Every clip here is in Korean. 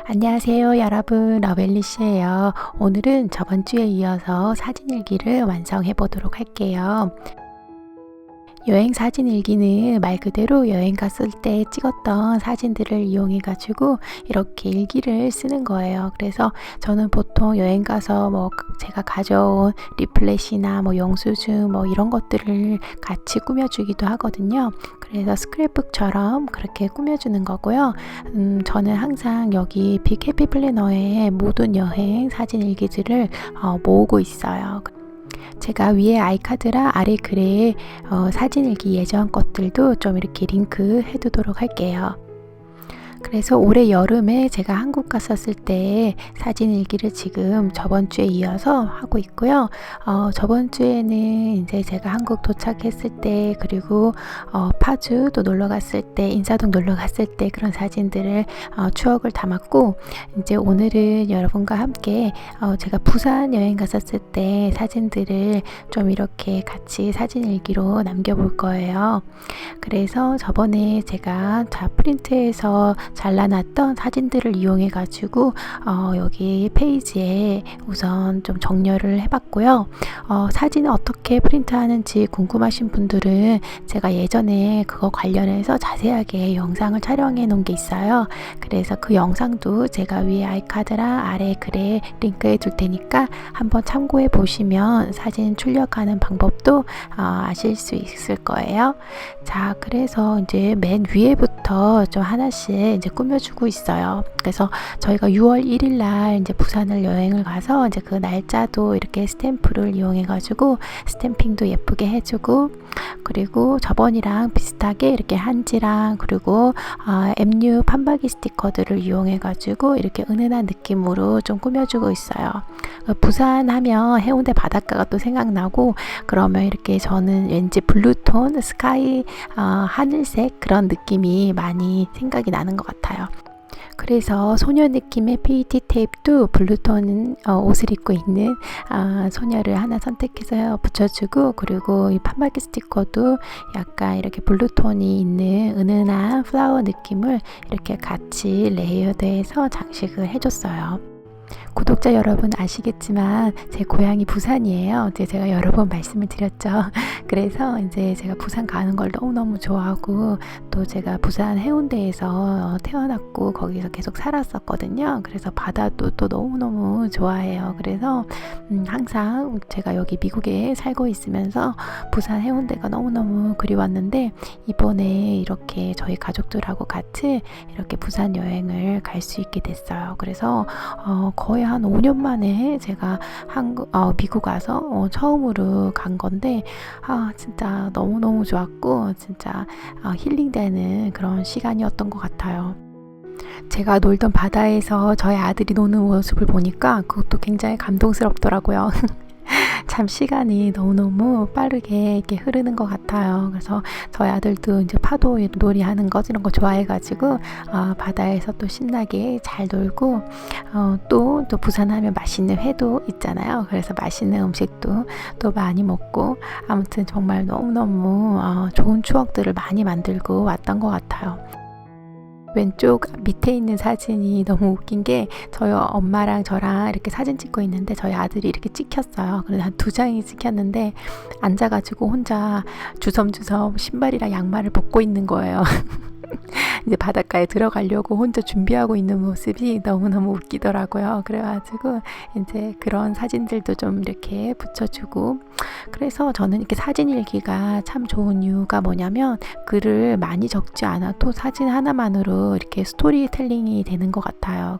안녕하세요 여러분, 러벨리시예요. 오늘은 저번 주에 이어서 사진일기를 완성해 보도록 할게요. 여행 사진 일기는 말 그대로 여행 갔을 때 찍었던 사진들을 이용해 가지고 이렇게 일기를 쓰는 거예요. 그래서 저는 보통 여행 가서 제가 가져온 리플렛이나 영수증 이런 것들을 같이 꾸며주기도 하거든요. 그래서 스크랩북처럼 그렇게 꾸며주는 거고요. 저는 항상 여기 빅 해피 플래너에 모든 여행 사진 일기들을 모으고 있어요. 제가 위에 아이카드랑 아래 글에 사진일기 예전 것들도 좀 이렇게 링크 해두도록 할게요. 그래서 올해 여름에 제가 한국 갔었을 때 사진일기를 지금 저번 주에 이어서 하고 있고요. 저번 주에는 이제 제가 한국 도착했을 때, 그리고 파주 또 놀러 갔을 때, 인사동 놀러 갔을 때 그런 사진들을 추억을 담았고, 이제 오늘은 여러분과 함께 제가 부산 여행 갔었을 때 사진들을 좀 이렇게 같이 사진일기로 남겨볼 거예요. 그래서 저번에 제가 프린트해서 잘라놨던 사진들을 이용해 가지고 여기 페이지에 우선 좀 정렬을 해봤고요. 사진을 어떻게 프린트하는지 궁금하신 분들은 제가 예전에 그거 관련해서 자세하게 영상을 촬영해 놓은 게 있어요. 그래서 그 영상도 제가 위에 아이카드랑 아래 글에 링크해 둘 테니까 한번 참고해 보시면 사진 출력하는 방법도 아실 수 있을 거예요. 자, 그래서 이제 맨 위에부터 좀 하나씩 이제 꾸며주고 있어요. 그래서 저희가 6월 1일 날 이제 부산을 여행을 가서 이제 그 날짜도 이렇게 스탬프를 이용해 가지고 스탬핑도 예쁘게 해주고, 그리고 저번이랑 비슷하게 이렇게 한지랑 그리고 MU 판박이 스티커들을 이용해 가지고 이렇게 은은한 느낌으로 좀 꾸며주고 있어요. 부산 하면 해운대 바닷가가 또 생각나고, 그러면 이렇게 저는 왠지 블루톤, 스카이, 하늘색 그런 느낌이 많이 생각이 나는 것 같아요. 그래서 소녀 느낌의 PET 테이프도 블루톤 옷을 입고 있는 소녀를 하나 선택해서 붙여주고, 그리고 이 판박이 스티커도 약간 이렇게 블루톤이 있는 은은한 플라워 느낌을 이렇게 같이 레이어드해서 장식을 해줬어요. 구독자 여러분 아시겠지만 제 고향이 부산이에요. 이제 제가 여러 번 말씀을 드렸죠. 그래서 이제 제가 부산 가는 걸 너무너무 좋아하고, 또 제가 부산 해운대에서 태어났고 거기서 계속 살았었거든요. 그래서 바다도 또 너무너무 좋아해요. 그래서 항상 제가 여기 미국에 살고 있으면서 부산 해운대가 너무너무 그리웠는데, 이번에 이렇게 저희 가족들하고 같이 이렇게 부산 여행을 갈 수 있게 됐어요. 그래서 거의 한 5년 만에 제가 미국 와서 처음으로 간 건데, 진짜 너무너무 좋았고, 진짜 힐링되는 그런 시간이었던 것 같아요. 제가 놀던 바다에서 저희 아들이 노는 모습을 보니까 그것도 굉장히 감동스럽더라고요. 참 시간이 너무너무 빠르게 이렇게 흐르는 것 같아요. 그래서 저희 아들도 이제 파도 놀이 하는 거 이런 거 좋아해가지고 바다에서 또 신나게 잘 놀고, 또 부산 하면 맛있는 회도 있잖아요. 그래서 맛있는 음식도 또 많이 먹고, 아무튼 정말 너무너무 좋은 추억들을 많이 만들고 왔던 것 같아요. 왼쪽 밑에 있는 사진이 너무 웃긴 게, 저희 엄마랑 저랑 이렇게 사진 찍고 있는데 저희 아들이 이렇게 찍혔어요. 그래서 한 2장이 찍혔는데 앉아가지고 혼자 주섬주섬 신발이랑 양말을 벗고 있는 거예요. 이제 바닷가에 들어가려고 혼자 준비하고 있는 모습이 너무너무 웃기더라고요. 그래가지고 이제 그런 사진들도 좀 이렇게 붙여주고, 그래서 저는 이렇게 사진 일기가 참 좋은 이유가 뭐냐면, 글을 많이 적지 않아도 사진 하나만으로 이렇게 스토리텔링이 되는 것 같아요.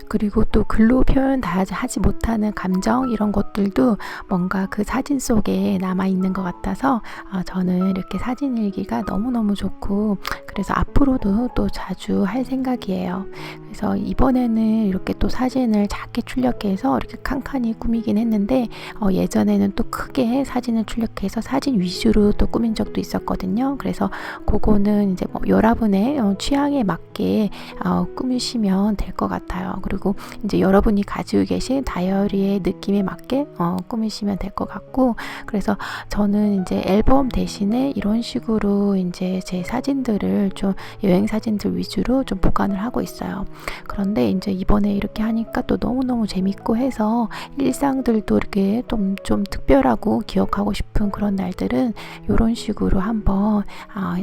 그리고 또 글로 표현 다 하지 못하는 감정 이런 것들도 뭔가 그 사진 속에 남아있는 것 같아서 저는 이렇게 사진 일기가 너무너무 좋고, 그래서 앞으로도 또 자주 할 생각이에요. 그래서 이번에는 이렇게 또 사진을 작게 출력해서 이렇게 칸칸이 꾸미긴 했는데, 예전에는 또 크게 사진을 출력해서 사진 위주로 또 꾸민 적도 있었거든요. 그래서 그거는 이제 여러분의 취향에 맞게 꾸미시면 될 것 같아요. 그리고 이제 여러분이 가지고 계신 다이어리의 느낌에 맞게 꾸미시면 될 것 같고, 그래서 저는 이제 앨범 대신에 이런 식으로 이제 제 사진들을 좀 여행 사진들 위주로 좀 보관을 하고 있어요. 그런데 이제 이번에 이렇게 하니까 또 너무너무 재밌고 해서 일상들도 이렇게 좀 특별하고 기억하고 싶은 그런 날들은 이런 식으로 한번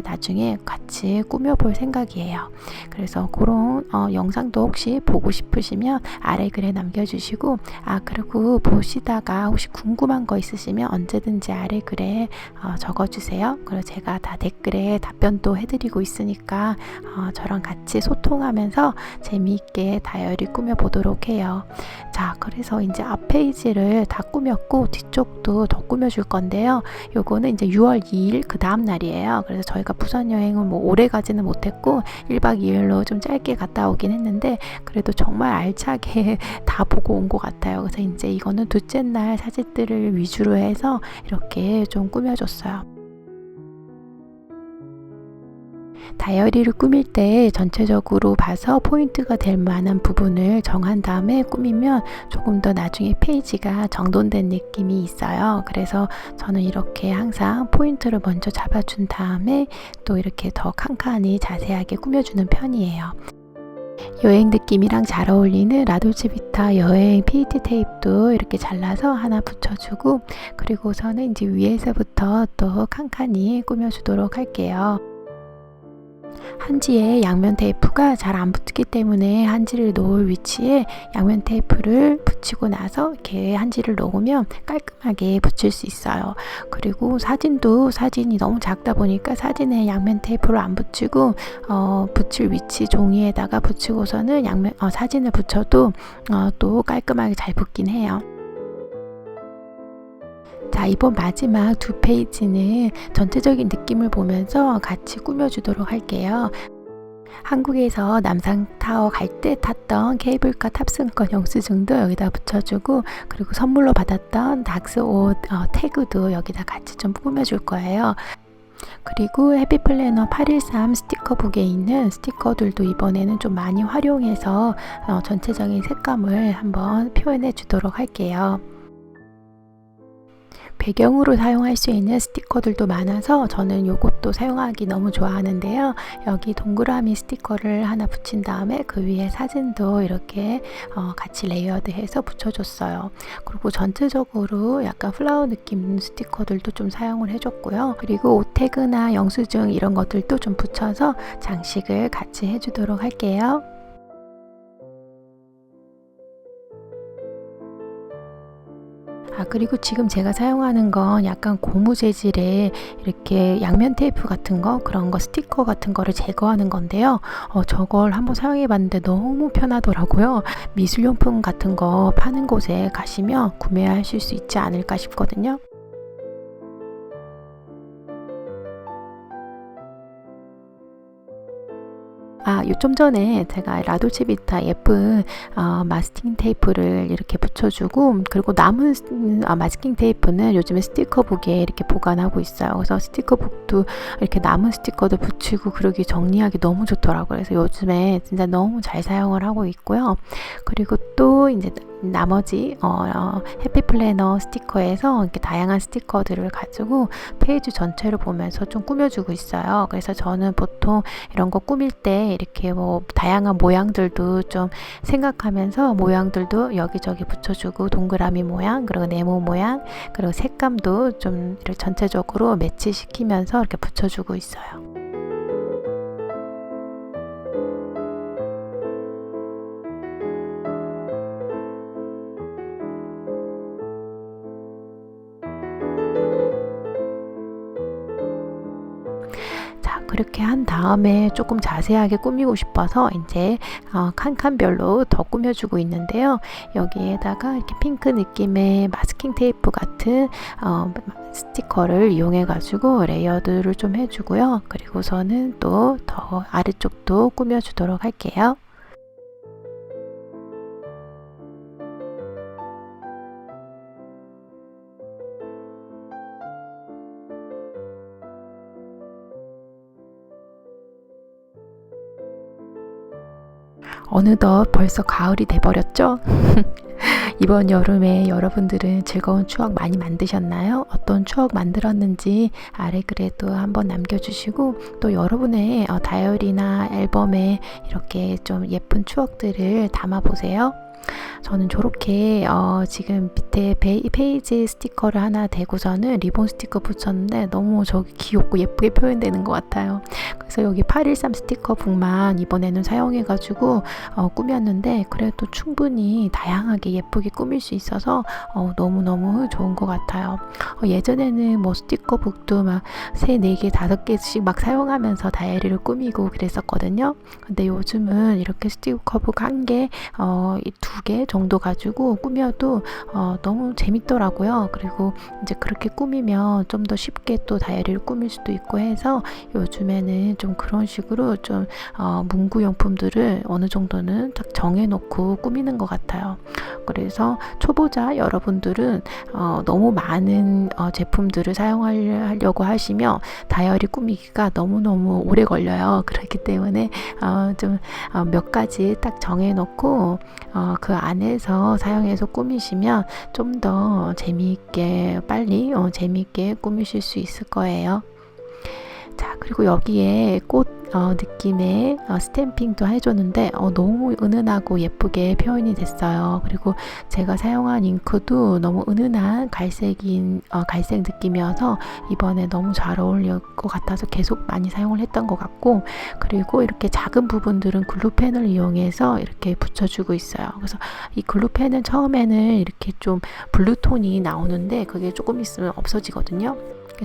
나중에 같이 꾸며볼 생각이에요. 그래서 그런 영상도 혹시 보고 싶으시면 아래 글에 남겨주시고, 그리고 보시다가 혹시 궁금한 거 있으시면 언제든지 아래 글에 적어주세요. 그리고 제가 다 댓글에 답변도 해드리고 있으니까 저랑 같이 소통하면서 재미있게 다이어리 꾸며보도록 해요. 자, 그래서 이제 앞 페이지를 다 꾸몄고 뒤쪽도 더 꾸며줄 건데요. 요거는 이제 6월 2일 그 다음 날이에요. 그래서 저희가 부산 여행은 뭐 오래 가지는 못했고 1박 2일로 좀 짧게 갔다 오긴 했는데 그래도 정말 알차게 다 보고 온 것 같아요. 그래서 이제 이거는 둘째 날 사진들을 위주로 해서 이렇게 좀 꾸며줬어요. 다이어리를 꾸밀 때 전체적으로 봐서 포인트가 될 만한 부분을 정한 다음에 꾸미면 조금 더 나중에 페이지가 정돈된 느낌이 있어요. 그래서 저는 이렇게 항상 포인트를 먼저 잡아준 다음에 또 이렇게 더 칸칸이 자세하게 꾸며주는 편이에요. 여행 느낌이랑 잘 어울리는 라돌체비타 여행 PET 테이프도 이렇게 잘라서 하나 붙여주고, 그리고서는 이제 위에서부터 또 칸칸이 꾸며주도록 할게요. 한지에 양면 테이프가 잘 안 붙기 때문에 한지를 놓을 위치에 양면 테이프를 붙이고 나서 이렇게 한지를 놓으면 깔끔하게 붙일 수 있어요. 그리고 사진이 너무 작다 보니까 사진에 양면 테이프를 안 붙이고 붙일 위치 종이에다가 붙이고서는 사진을 붙여도 또 깔끔하게 잘 붙긴 해요. 자, 이번 마지막 두 페이지는 전체적인 느낌을 보면서 같이 꾸며주도록 할게요. 한국에서 남산타워 갈 때 탔던 케이블카 탑승권 영수증도 여기다 붙여주고, 그리고 선물로 받았던 닥스 옷 태그도 여기다 같이 좀 꾸며줄 거예요. 그리고 해피플래너 813 스티커북에 있는 스티커들도 이번에는 좀 많이 활용해서 전체적인 색감을 한번 표현해 주도록 할게요. 배경으로 사용할 수 있는 스티커들도 많아서 저는 이것도 사용하기 너무 좋아하는데요. 여기 동그라미 스티커를 하나 붙인 다음에 그 위에 사진도 이렇게 같이 레이어드해서 붙여줬어요. 그리고 전체적으로 약간 플라워 느낌 스티커들도 좀 사용을 해줬고요. 그리고 옷 태그나 영수증 이런 것들도 좀 붙여서 장식을 같이 해주도록 할게요. 그리고 지금 제가 사용하는 건 약간 고무 재질의 이렇게 양면 테이프 같은 거, 그런 거 스티커 같은 거를 제거하는 건데요. 저걸 한번 사용해 봤는데 너무 편하더라고요. 미술용품 같은 거 파는 곳에 가시면 구매하실 수 있지 않을까 싶거든요. 좀 전에 제가 라돌체비타 예쁜 마스킹 테이프를 이렇게 붙여주고, 그리고 남은 마스킹 테이프는 요즘에 스티커북에 이렇게 보관하고 있어요. 그래서 스티커북도 이렇게 남은 스티커도 붙이고 그러기 정리하기 너무 좋더라고요. 그래서 요즘에 진짜 너무 잘 사용을 하고 있고요. 그리고 또 이제 나머지 해피플래너 스티커에서 이렇게 다양한 스티커들을 가지고 페이지 전체를 보면서 좀 꾸며주고 있어요. 그래서 저는 보통 이런 거 꾸밀 때 이렇게 뭐 다양한 모양들도 좀 생각하면서 모양들도 여기저기 붙여주고, 동그라미 모양, 그리고 네모 모양, 그리고 색감도 좀 이렇게 전체적으로 매치시키면서 이렇게 붙여주고 있어요. 자, 그렇게 한 다음에 조금 자세하게 꾸미고 싶어서 이제 칸칸별로 더 꾸며주고 있는데요. 여기에다가 이렇게 핑크 느낌의 마스킹 테이프 같은 스티커를 이용해 가지고 레이어드를 좀 해주고요. 그리고서는 또 더 아래쪽도 꾸며주도록 할게요. 어느덧 벌써 가을이 돼버렸죠? 이번 여름에 여러분들은 즐거운 추억 많이 만드셨나요? 어떤 추억 만들었는지 아래 글에도 한번 남겨주시고, 또 여러분의 다이어리나 앨범에 이렇게 좀 예쁜 추억들을 담아보세요. 저는 저렇게 지금 밑에 페이지 스티커를 하나 대고서는 리본 스티커 붙였는데 너무 저기 귀엽고 예쁘게 표현되는 것 같아요. 그래서 여기 813 스티커 북만 이번에는 사용해가지고 꾸몄는데, 그래도 충분히 다양하게 예쁘게 꾸밀 수 있어서 너무너무 좋은 것 같아요. 예전에는 뭐 스티커 북도 막 3, 4개, 5개씩 막 사용하면서 다이어리를 꾸미고 그랬었거든요. 근데 요즘은 이렇게 스티커 북 1개, 2개 정도 가지고 꾸며도 너무 재밌더라고요. 그리고 이제 그렇게 꾸미면 좀 더 쉽게 또 다이어리를 꾸밀 수도 있고 해서 요즘에는 좀 그런 식으로 좀 문구용품들을 어느 정도는 딱 정해놓고 꾸미는 것 같아요. 그래서 초보자 여러분들은 너무 많은 제품들을 사용하려고 하시면 다이어리 꾸미기가 너무너무 오래 걸려요. 그렇기 때문에 좀 몇 가지 딱 정해놓고 그 안에서 사용해서 꾸미시면 좀 더 재미있게 빨리 재미있게 꾸미실 수 있을 거예요. 자, 그리고 여기에 꽃 느낌의 스탬핑도 해줬는데 너무 은은하고 예쁘게 표현이 됐어요. 그리고 제가 사용한 잉크도 너무 은은한 갈색 느낌이어서 이번에 너무 잘 어울릴 것 같아서 계속 많이 사용을 했던 것 같고, 그리고 이렇게 작은 부분들은 글루펜을 이용해서 이렇게 붙여주고 있어요. 그래서 이 글루펜은 처음에는 이렇게 좀 블루톤이 나오는데 그게 조금 있으면 없어지거든요.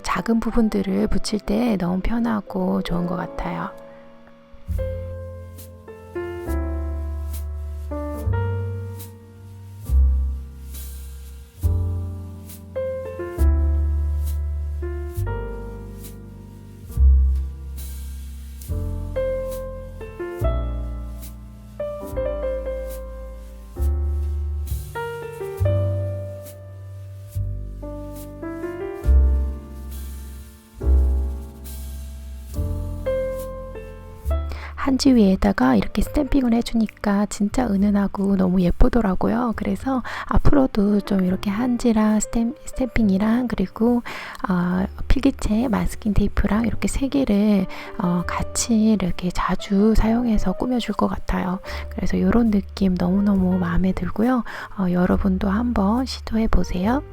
작은 부분들을 붙일 때 너무 편하고 좋은 것 같아요. 한지 위에다가 이렇게 스탬핑을 해주니까 진짜 은은하고 너무 예쁘더라고요. 그래서 앞으로도 좀 이렇게 한지랑 스탬핑이랑 그리고 필기체, 마스킹 테이프랑 이렇게 3개를 같이 이렇게 자주 사용해서 꾸며줄 것 같아요. 그래서 이런 느낌 너무너무 마음에 들고요. 여러분도 한번 시도해 보세요.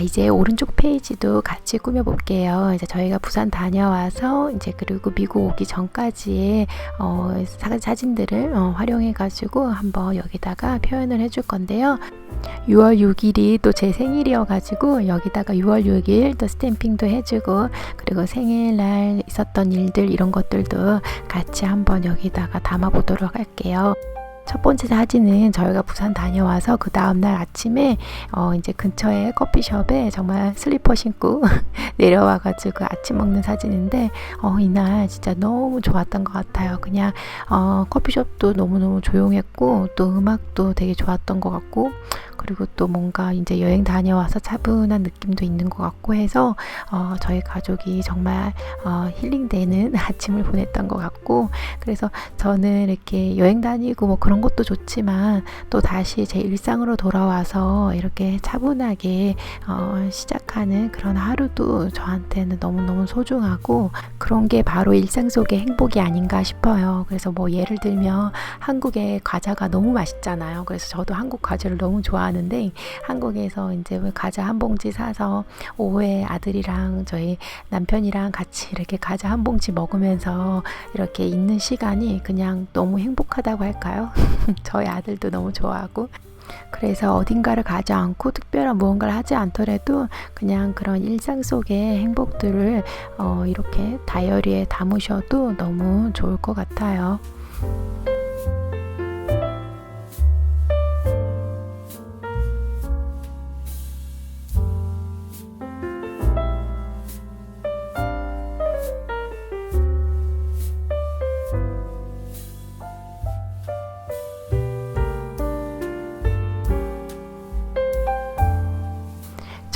이제 오른쪽 페이지도 같이 꾸며볼게요. 이제 저희가 부산 다녀와서 이제 그리고 미국 오기 전까지의 사진들을 활용해가지고 한번 여기다가 표현을 해줄 건데요. 6월 6일이 또 제 생일이어가지고 여기다가 6월 6일 또 스탬핑도 해주고, 그리고 생일날 있었던 일들 이런 것들도 같이 한번 여기다가 담아보도록 할게요. 첫 번째 사진은 저희가 부산 다녀와서 그 다음날 아침에 이제 근처에 커피숍에 정말 슬리퍼 신고 내려와가지고 아침 먹는 사진인데 이날 진짜 너무 좋았던 것 같아요. 그냥 커피숍도 너무너무 조용했고 또 음악도 되게 좋았던 것 같고, 그리고 또 뭔가 이제 여행 다녀와서 차분한 느낌도 있는 것 같고 해서 저희 가족이 정말 힐링되는 아침을 보냈던 것 같고, 그래서 저는 이렇게 여행 다니고 뭐 그런 것도 좋지만 또 다시 제 일상으로 돌아와서 이렇게 차분하게 시작하는 그런 하루도 저한테는 너무너무 소중하고, 그런 게 바로 일상 속의 행복이 아닌가 싶어요. 그래서 뭐 예를 들면 한국의 과자가 너무 맛있잖아요. 그래서 저도 한국 과자를 너무 좋아하는데 한국에서 이제 과자 한 봉지 사서 오후에 아들이랑 저희 남편이랑 같이 이렇게 과자 한 봉지 먹으면서 이렇게 있는 시간이 그냥 너무 행복하다고 할까요? 저희 아들도 너무 좋아하고, 그래서 어딘가를 가지 않고 특별한 무언가를 하지 않더라도 그냥 그런 일상 속의 행복들을 이렇게 다이어리에 담으셔도 너무 좋을 것 같아요.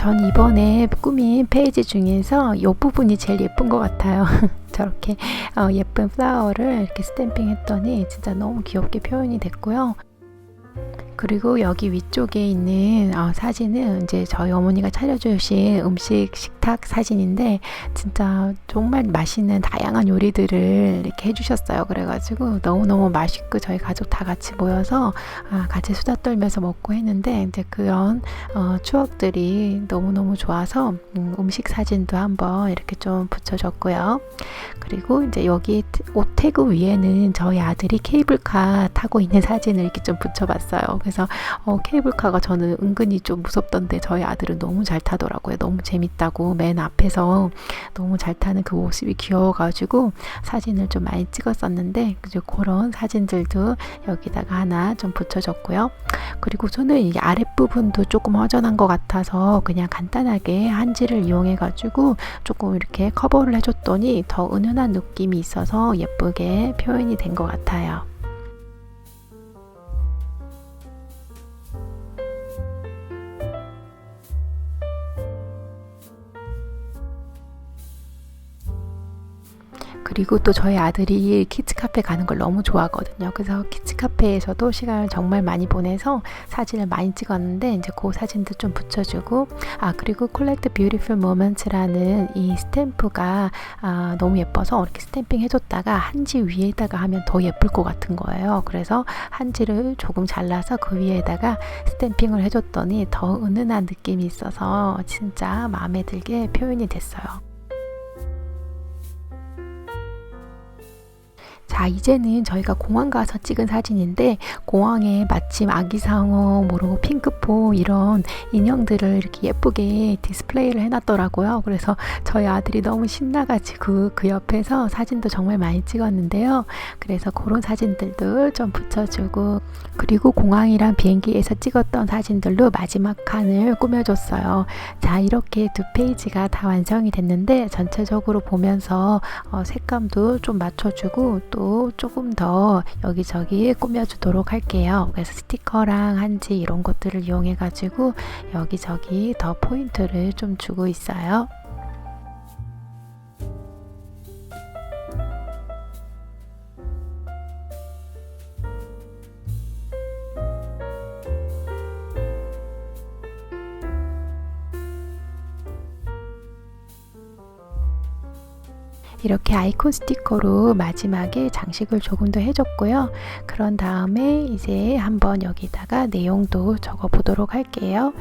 전 이번에 꾸민 페이지 중에서 이 부분이 제일 예쁜 것 같아요. 저렇게 예쁜 플라워를 이렇게 스탬핑 했더니 진짜 너무 귀엽게 표현이 됐고요. 그리고 여기 위쪽에 있는 사진은 이제 저희 어머니가 차려주신 음식 식탁 사진인데 진짜 정말 맛있는 다양한 요리들을 이렇게 해주셨어요. 그래가지고 너무너무 맛있고 저희 가족 다 같이 모여서 같이 수다 떨면서 먹고 했는데 이제 그런 추억들이 너무너무 좋아서 음식 사진도 한번 이렇게 좀 붙여줬고요. 그리고 이제 여기 옷 태그 위에는 저희 아들이 케이블카 타고 있는 사진을 이렇게 좀 붙여봤어요. 그래서 케이블카가 저는 은근히 좀 무섭던데 저희 아들은 너무 잘 타더라고요. 너무 재밌다고 맨 앞에서 너무 잘 타는 그 모습이 귀여워가지고 사진을 좀 많이 찍었었는데 그런 사진들도 여기다가 하나 좀 붙여줬고요. 그리고 저는 이게 아랫부분도 조금 허전한 것 같아서 그냥 간단하게 한지를 이용해가지고 조금 이렇게 커버를 해줬더니 더 은은한 느낌이 있어서 예쁘게 표현이 된 것 같아요. 그리고 또 저희 아들이 키즈카페 가는 걸 너무 좋아하거든요. 그래서 키즈카페에서도 시간을 정말 많이 보내서 사진을 많이 찍었는데 이제 그 사진도 좀 붙여주고 그리고 Collect Beautiful Moments라는 이 스탬프가 너무 예뻐서 이렇게 스탬핑 해줬다가 한지 위에다가 하면 더 예쁠 것 같은 거예요. 그래서 한지를 조금 잘라서 그 위에다가 스탬핑을 해줬더니 더 은은한 느낌이 있어서 진짜 마음에 들게 표현이 됐어요. 자, 이제는 저희가 공항 가서 찍은 사진인데 공항에 마침 아기상어, 모르고 핑크퐁 이런 인형들을 이렇게 예쁘게 디스플레이를 해놨더라고요. 그래서 저희 아들이 너무 신나가지고 그 옆에서 사진도 정말 많이 찍었는데요. 그래서 그런 사진들도 좀 붙여주고 그리고 공항이랑 비행기에서 찍었던 사진들로 마지막 칸을 꾸며줬어요. 자, 이렇게 두 페이지가 다 완성이 됐는데 전체적으로 보면서 색감도 좀 맞춰주고 또 조금 더 여기저기 꾸며주도록 할게요. 그래서 스티커랑 한지 이런 것들을 이용해 가지고 여기저기 더 포인트를 좀 주고 있어요. 이렇게 아이콘 스티커로 마지막에 장식을 조금 더 해줬고요. 그런 다음에 이제 한번 여기다가 내용도 적어 보도록 할게요.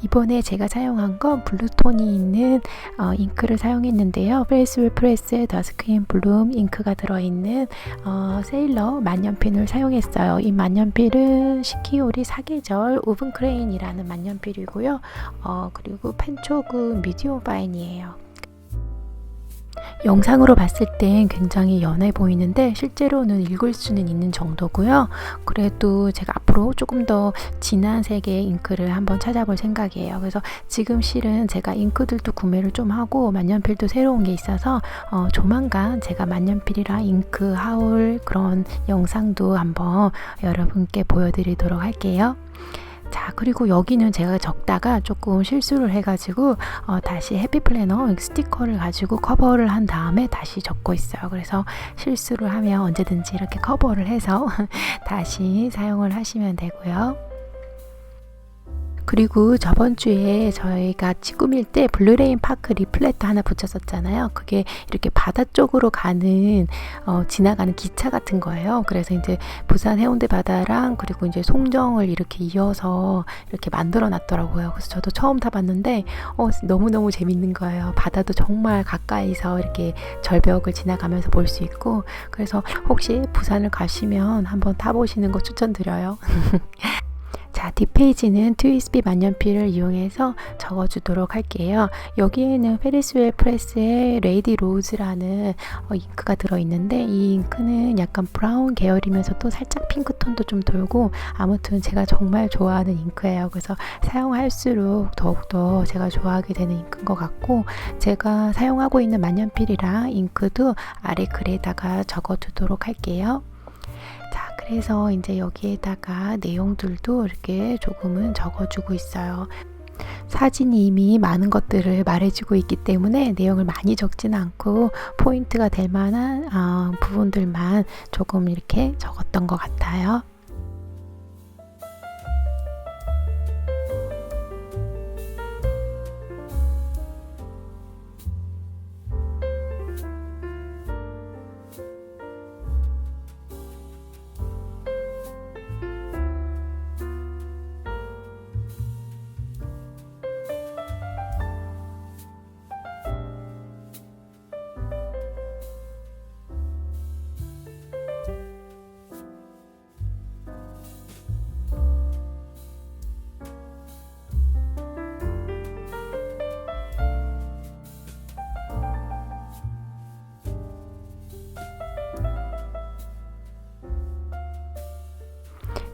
이번에 제가 사용한 건 블루톤이 있는 잉크를 사용했는데요. 프레스 프레스의 더스크린 블룸 잉크가 들어있는 세일러 만년필을 사용했어요. 이 만년필은 시키오리 사계절 오븐 크레인이라는 만년필이고요. 그리고 펜초그 미디움 파인이에요. 영상으로 봤을 땐 굉장히 연해 보이는데 실제로는 읽을 수는 있는 정도고요. 그래도 제가 앞으로 조금 더 진한 색의 잉크를 한번 찾아볼 생각이에요. 그래서 지금 실은 제가 잉크들도 구매를 좀 하고 만년필도 새로운 게 있어서 조만간 제가 만년필이랑 잉크 하울 그런 영상도 한번 여러분께 보여드리도록 할게요. 자, 그리고 여기는 제가 적다가 조금 실수를 해가지고 다시 해피플래너 스티커를 가지고 커버를 한 다음에 다시 적고 있어요. 그래서 실수를 하면 언제든지 이렇게 커버를 해서 다시 사용을 하시면 되고요. 그리고 저번 주에 저희가 같이 꾸밀 때 블루레인 파크 리플렛도 하나 붙였었잖아요. 그게 이렇게 바다 쪽으로 가는 지나가는 기차 같은 거예요. 그래서 이제 부산 해운대 바다랑 그리고 이제 송정을 이렇게 이어서 이렇게 만들어 놨더라고요. 그래서 저도 처음 타봤는데 너무너무 재밌는 거예요. 바다도 정말 가까이서 이렇게 절벽을 지나가면서 볼 수 있고 그래서 혹시 부산을 가시면 한번 타보시는 거 추천드려요. 자, 뒷페이지는 트위스비 만년필을 이용해서 적어주도록 할게요. 여기에는 페리스웰 프레스의 레이디 로즈라는 잉크가 들어있는데 이 잉크는 약간 브라운 계열이면서도 살짝 핑크톤도 좀 돌고 아무튼 제가 정말 좋아하는 잉크예요. 그래서 사용할수록 더욱더 제가 좋아하게 되는 잉크인 것 같고 제가 사용하고 있는 만년필이랑 잉크도 아래 글에다가 적어두도록 할게요. 자, 그래서 이제 여기에다가 내용들도 이렇게 조금은 적어주고 있어요. 사진이 이미 많은 것들을 말해주고 있기 때문에 내용을 많이 적지는 않고 포인트가 될 만한 부분들만 조금 이렇게 적었던 것 같아요.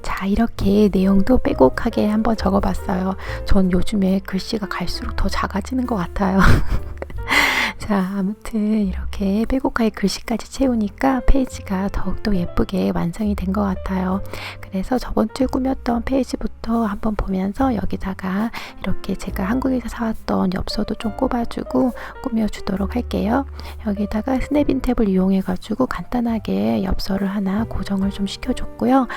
자, 이렇게 내용도 빼곡하게 한번 적어봤어요. 전 요즘에 글씨가 갈수록 더 작아지는 것 같아요. 자, 아무튼 이렇게 빼곡하게 글씨까지 채우니까 페이지가 더욱더 예쁘게 완성이 된 것 같아요. 그래서 저번 주에 꾸몄던 페이지부터 한번 보면서 여기다가 이렇게 제가 한국에서 사왔던 엽서도 좀 꼽아주고 꾸며주도록 할게요. 여기다가 스냅인 탭을 이용해 가지고 간단하게 엽서를 하나 고정을 좀 시켜줬고요.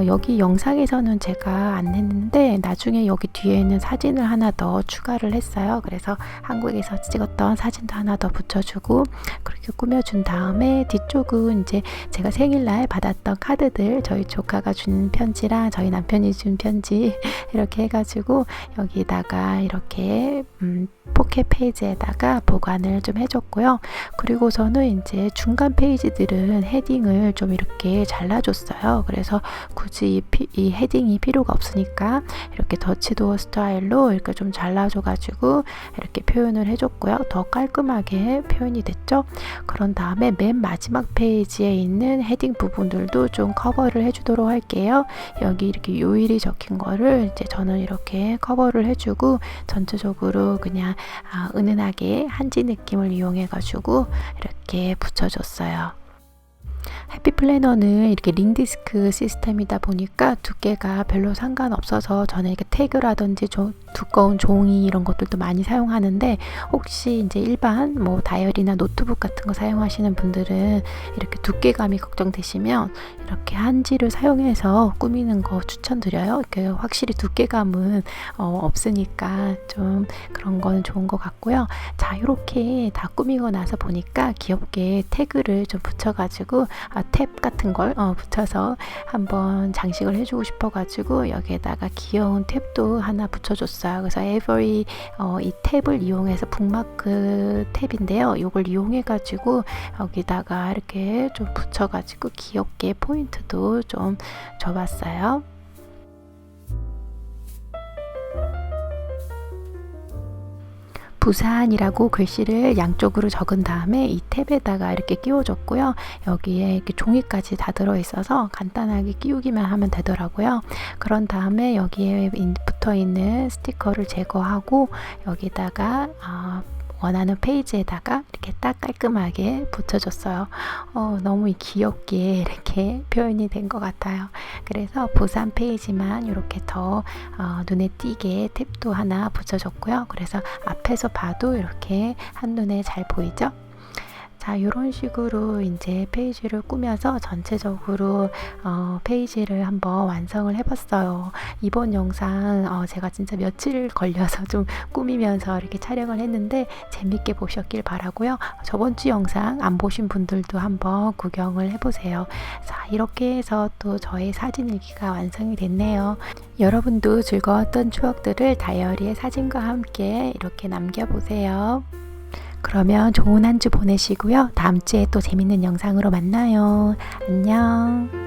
여기 영상에서는 제가 안 했는데 나중에 여기 뒤에는 사진을 하나 더 추가를 했어요. 그래서 한국에서 찍었던 사진도 하나 더 붙여주고 그렇게 꾸며준 다음에 뒤쪽은 이제 제가 생일날 받았던 카드들, 저희 조카가 준 편지랑 저희 남편이 준 편지 이렇게 해가지고 여기다가 이렇게 포켓 페이지에다가 보관을 좀 해줬고요. 그리고서는 이제 중간 페이지들은 헤딩을 좀 이렇게 잘라줬어요. 그래서 굳이 이 헤딩이 필요가 없으니까 이렇게 더치도어 스타일로 이렇게 좀 잘라줘가지고 이렇게 표현을 해줬고요. 더 깔끔하게 표현이 됐죠. 그런 다음에 맨 마지막 페이지에 있는 헤딩 부분들도 좀 커버를 해주도록 할게요. 여기 이렇게 요일이 적힌 거를 이제 저는 이렇게 커버를 해주고 전체적으로 그냥 은은하게 한지 느낌을 이용해 가지고 이렇게 붙여줬어요. 해피 플래너는 이렇게 링디스크 시스템이다 보니까 두께가 별로 상관없어서 저는 이렇게 태그라든지 두꺼운 종이 이런 것들도 많이 사용하는데 혹시 이제 일반 뭐 다이어리나 노트북 같은 거 사용하시는 분들은 이렇게 두께감이 걱정되시면 이렇게 한지를 사용해서 꾸미는 거 추천드려요. 확실히 두께감은 없으니까 좀 그런 건 좋은 것 같고요. 자, 이렇게 다 꾸미고 나서 보니까 귀엽게 태그를 좀 붙여가지고 탭 같은 걸 붙여서 한번 장식을 해주고 싶어가지고 여기에다가 귀여운 탭도 하나 붙여줬어요. 그래서 에버리 이 탭을 이용해서 북마크 탭인데요. 이걸 이용해가지고 여기다가 이렇게 좀 붙여가지고 귀엽게 포인트도 좀 줘봤어요. 부산이라고 글씨를 양쪽으로 적은 다음에 이 탭에다가 이렇게 끼워줬고요. 여기에 이렇게 종이까지 다 들어있어서 간단하게 끼우기만 하면 되더라고요. 그런 다음에 여기에 붙어 있는 스티커를 제거하고 여기다가 원하는 페이지에다가 이렇게 딱 깔끔하게 붙여줬어요. 너무 귀엽게 이렇게 표현이 된 것 같아요. 그래서 부산 페이지만 이렇게 더 눈에 띄게 탭도 하나 붙여줬고요. 그래서 앞에서 봐도 이렇게 한눈에 잘 보이죠? 자, 이런 식으로 이제 페이지를 꾸며서 전체적으로 페이지를 한번 완성을 해봤어요. 이번 영상 제가 진짜 며칠 걸려서 좀 꾸미면서 이렇게 촬영을 했는데 재밌게 보셨길 바라고요. 저번 주 영상 안 보신 분들도 한번 구경을 해보세요. 자, 이렇게 해서 또 저의 사진일기가 완성이 됐네요. 여러분도 즐거웠던 추억들을 다이어리에 사진과 함께 이렇게 남겨보세요. 그러면 좋은 한 주 보내시고요. 다음 주에 또 재밌는 영상으로 만나요. 안녕.